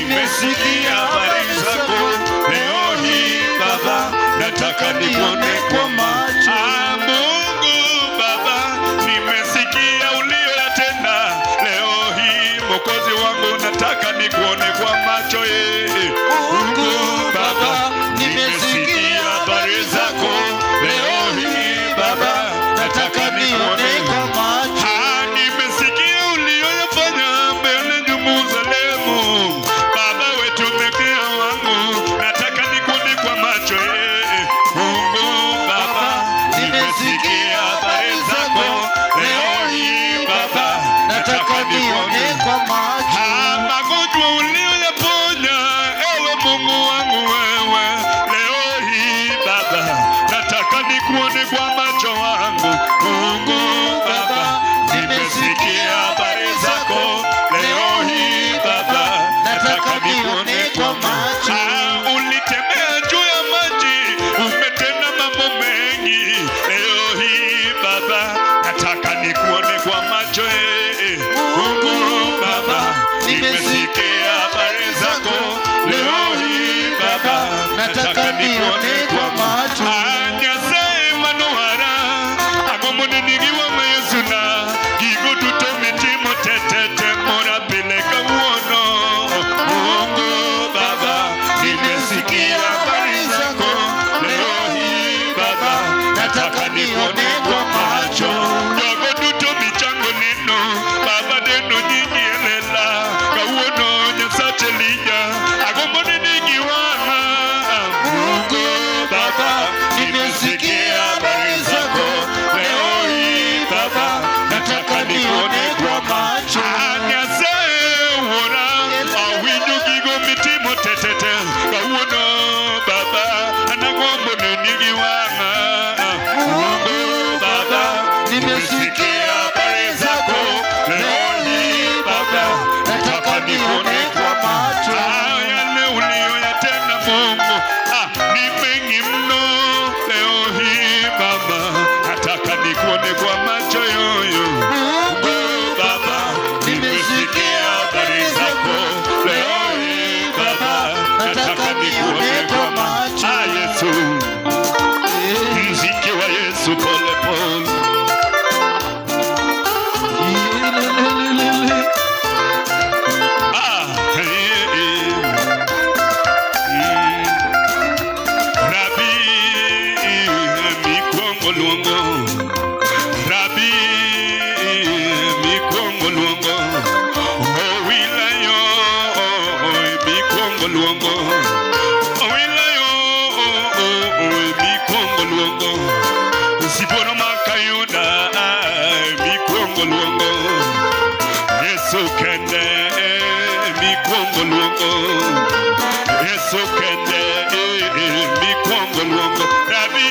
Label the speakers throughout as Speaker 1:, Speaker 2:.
Speaker 1: nimesikia habari zako. Leo hii Baba, nataka nikuone kwa macho. Mungu Baba, nimesikia uliyoyatenda. Leo hii Mwokozi wangu, nataka nikuone kwa macho. Mungu Baba, nimesikia habari zako. Leo hii Baba, nataka nikuone kwa macho. Nimesikia uliyoyafanya mbele Yerusalemu. Baba wetu mekea wangu, nataka nikuone kwa macho. Mungu Baba, nimesikia habari zako. Leo hii Baba, nataka nikuone kwa macho. Magonjwa uliyoyaponya, ewe Mungu wangu wewe. Leo hii Baba, nataka nikuone kwa macho wangu. Mungu Baba, nimesikia habari zako. Leo hii Baba, nataka nikuone kwa macho. Ulitembea juu ya maji, umetenda mambo mengi. Leo hii Baba, nataka nikuone kwa macho. Mungu Baba, nimesikia habari zako. Leo hii Baba, nataka nikuone kwa macho. Nyasaye manuhara agomone nigiwa mayesuna gigo duto mitimo tetete mora peleka uono. Mungu Baba, nimesikia habari zako. Leo hii Baba, nataka nikuone kwa macho. Jogo duto michango neno Baba, neno nyingi elela kauono Nyasache lija agomone nigiwa. Mungu Baba, nimesikia habari zako. Leo hii Baba, nataka nikuone kwa macho. Nyasaye uona awinjo gigo mitimo tetete kauono Baba, anagomone nigiwang'a. Mungu Baba, nimesikia habari zako. Leo hii Baba, nataka nikuone kwa macho. Yale uliyoyatenda Mungu ni mengi mno. Leo hii Baba, nataka nikuone kwa macho yoyo. Mungu Baba, nimesikia habari zako. Leo hii Baba, nataka nikuone kwa macho. Yesu, mziki wa Yesu pole pole. Yesu kende mikongo luongo. Yesu kende mikongo luongo. Rabi,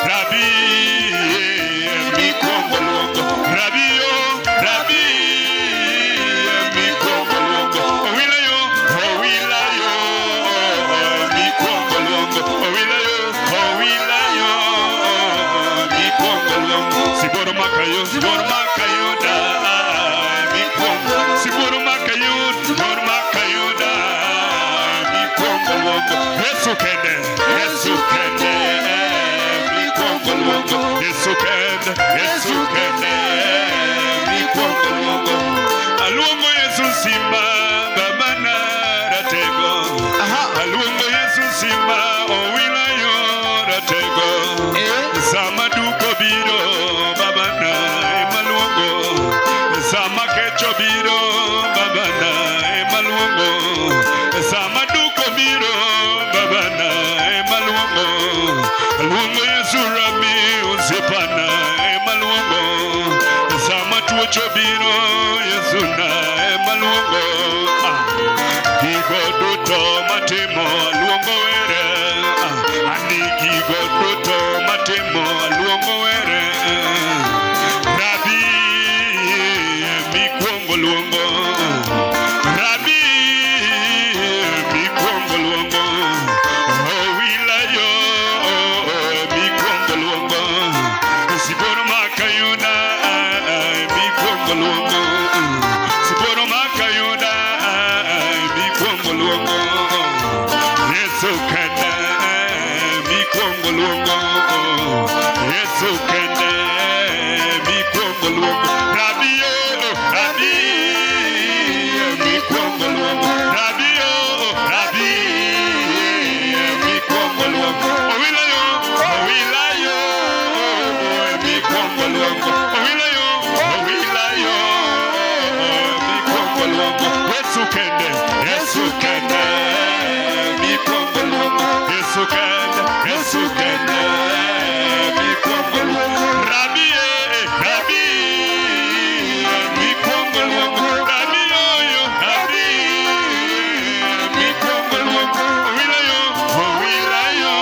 Speaker 1: Rabi, mikongo luongo. Rabi yo, Rabi, mikongo luongo. Owilayo, owilayo, mikongo luongo. Owilayo, owilayo, mikongo luongo. Siboro makayo, siboro makayo da. Siboro makayuda mikongo luongo. Yesu kende, Yesu kende mikongo luongo. Yesu kende, Yesu kende mikongo luongo. Aluongo Yesu simba babana ratego. Aluongo Yesu simba owilayo ratego. Sama duko biro babana emaluongo. Sama kecho biro babana emaluongo. Sama duko biro babana emaluongo. Aluongo Yesu rami usepana emaluongo. Sama tuocho biro Yesu na emaluongo. Gigo duto matimo aluongo were. Ani gigo duto matimo aluongo were. Rabi mikongo luongo. Rabi mikongo luongo. Owilayo mikongo luongo. Siboro makayuda mikongo luongo. Siboro makayuda mikongo luongo, Yesu kende mikwongo luongo, Yesu kende mikwongo luongo, Rabi mikwongo luongo, Rabi mikwongo luongo, Owilayo mikwongo luongo, Owilayo mikwongo luongo, Yesu kende mikwongo luongo, Yesu kende mikwongo luongo, Rabi mikwongo luongo, Rabi mikwongo luongo, Owilayo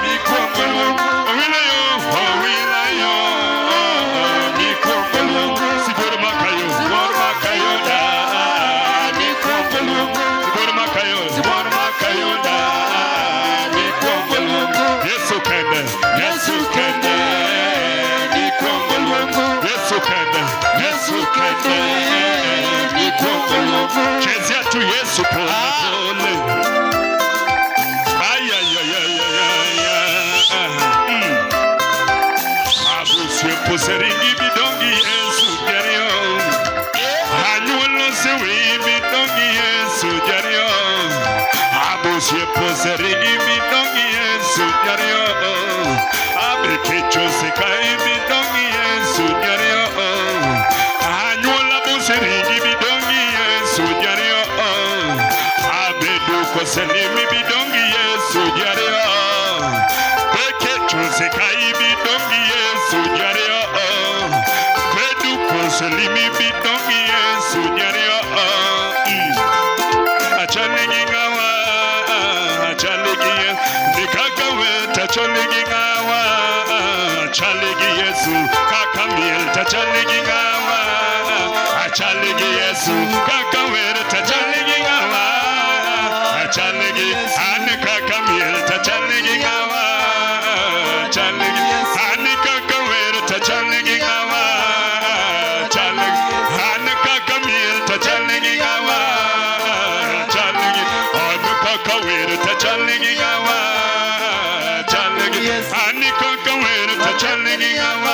Speaker 1: mikwongo luongo, Owilayo mikwongo luongo, Sibor makayo da mikwongo luongo, Sibor makayo da mikwongo luongo, Yesu kende mikwongo luongo, Yesu kende mikwongo luongo, chezea tu Yesu pole pole. Abu seringi bidongi Yesu jario, anyuolo sewi bidongi Yesu jario, abu seringi bidongi Yesu jario, abe kecho sekai bidongi Yesu jario, anyuolo abu seringi bidongi Yesu jario, abe duko selimi bidongi Yesu jario, kecho sekai bidongi Yesu jario, selimi bidongi Yesu jario, achaligi ngawa, achaligi nikagawe tachaligi ngawa, achaligi Yesu kakamiel tachaligi ngawa, achaligi Yesu kakawe tachaligi ngawa, achaligi ane kakamiel tachaligi ngawa, achaligi ane kakawe tachaligi ngawa, tachaligi ngawa, chaligi anuka kawere tachaligi ngawa, chaligi anika kawere tachaligi ngawa,